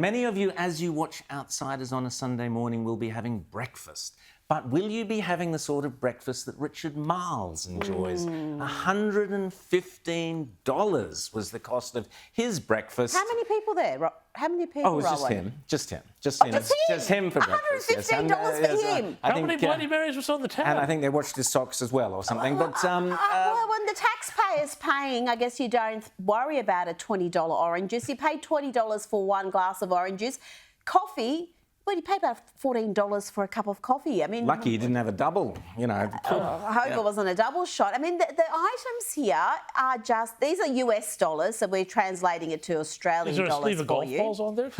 many of you, as you watch Outsiders on a Sunday morning, will be having breakfast. But will you be having the sort of breakfast that Richard Marles enjoys? $115 was the cost of his breakfast. How many people there? How many people? Oh, it was just him. Just him. Just him. Just him for breakfast. $115 for him. How many Bloody Marys was on the tab? And I think they watched his socks as well or something. But well, when the taxpayer's paying, I guess you don't worry about a $20 orange juice. You pay $20 for one glass of orange juice. Coffee, well, you pay about $14 for a cup of coffee. I mean, lucky you didn't have a double, you know. I hope it wasn't a double shot. I mean, the items here are just, these are US dollars, so we're translating it to Australian dollars for you. Is there a sleeve of golf balls on there?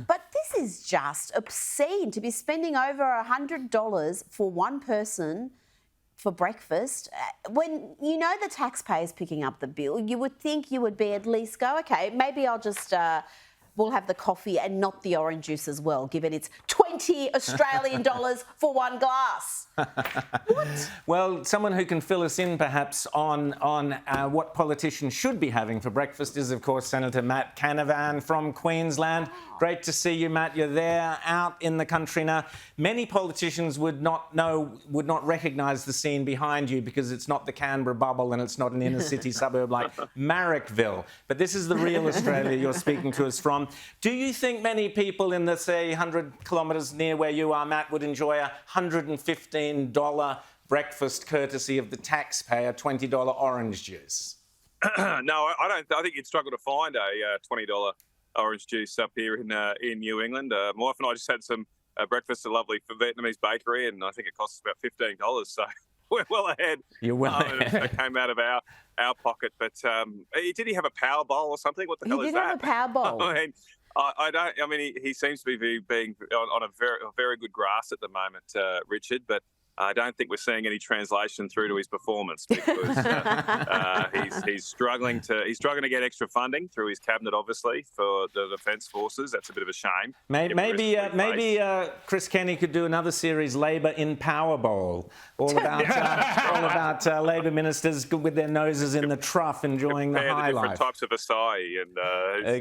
But this is just obscene to be spending over $100 for one person for breakfast. When you know the taxpayer's picking up the bill, you would think you would be at least go, okay, maybe I'll just... we'll have the coffee and not the orange juice as well, given it's 20 Australian dollars for one glass. What? Well, someone who can fill us in perhaps on what politicians should be having for breakfast is, of course, Senator Matt Canavan from Queensland. Great to see you, Matt. You're there out in the country now. Many politicians would not recognise the scene behind you because it's not the Canberra bubble and it's not an inner city suburb like Marrickville. But this is the real Australia you're speaking to us from. Do you think many people in the, say, 100 kilometres near where you are, Matt, would enjoy a $115 breakfast courtesy of the taxpayer $20 orange juice? No, I don't. I think you'd struggle to find a $20 orange juice up here in New England. My wife and I just had some breakfast at a lovely Vietnamese bakery, and I think it costs about $15. So we're well ahead. You're well ahead. It came out of our pocket. But did he have a power bowl or something? What the hell is that? He did have a power bowl. I mean, I don't. I mean, he seems to be being on a very good grass at the moment, Richard. But I don't think we're seeing any translation through to his performance because he's struggling to get extra funding through his cabinet, obviously, for the Defence Forces. That's a bit of a shame. Maybe Chris Kenny could do another series, Labor in Powerball, all about Labor ministers with their noses in the trough enjoying the high different life. Types of acai and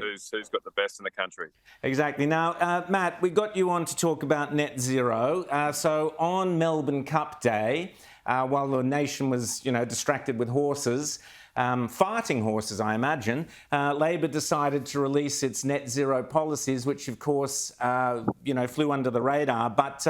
who's got the best in the country. Exactly. Now, Matt, we got you on to talk about net zero. So on Melbourne Cup Day, while the nation was, distracted with horses, farting horses, I imagine, Labor decided to release its net zero policies, which, of course, flew under the radar. But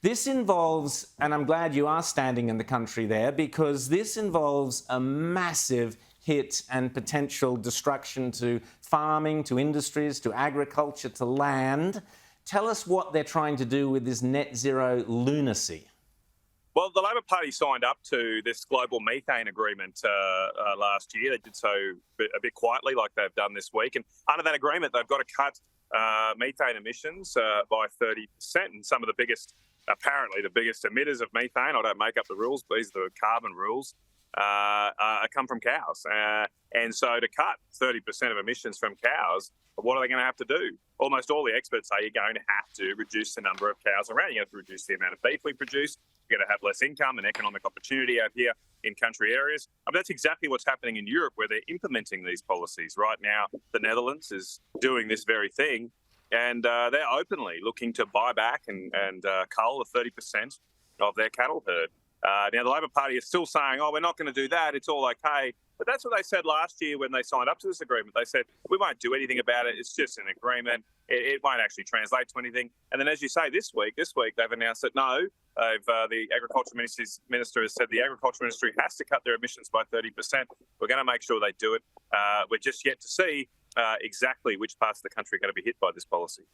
this involves, and I'm glad you are standing in the country there, because this involves a massive hit and potential destruction to farming, to industries, to agriculture, to land. Tell us what they're trying to do with this net zero lunacy. Well, the Labor Party signed up to this global methane agreement last year. They did so a bit quietly, like they've done this week. And under that agreement, they've got to cut methane emissions by 30%. And some of the biggest, apparently the biggest emitters of methane, I don't make up the rules, but these are the carbon rules, come from cows. And so to cut 30% of emissions from cows, what are they going to have to do? Almost all the experts say you're going to have to reduce the number of cows around. You have to reduce the amount of beef we produce. You're going to have less income and economic opportunity out here in country areas. That's exactly what's happening in Europe, where they're implementing these policies. Right now, the Netherlands is doing this very thing, and they're openly looking to buy back and cull the 30% of their cattle herd. Now, the Labor Party is still saying, we're not going to do that. It's all okay. But that's what they said last year when they signed up to this agreement. They said, we won't do anything about it. It's just an agreement. It won't actually translate to anything. And then, as you say, this week they've announced that no, the Agriculture Minister has said the Agriculture Ministry has to cut their emissions by 30%. We're going to make sure they do it. We're just yet to see exactly which parts of the country are going to be hit by this policy.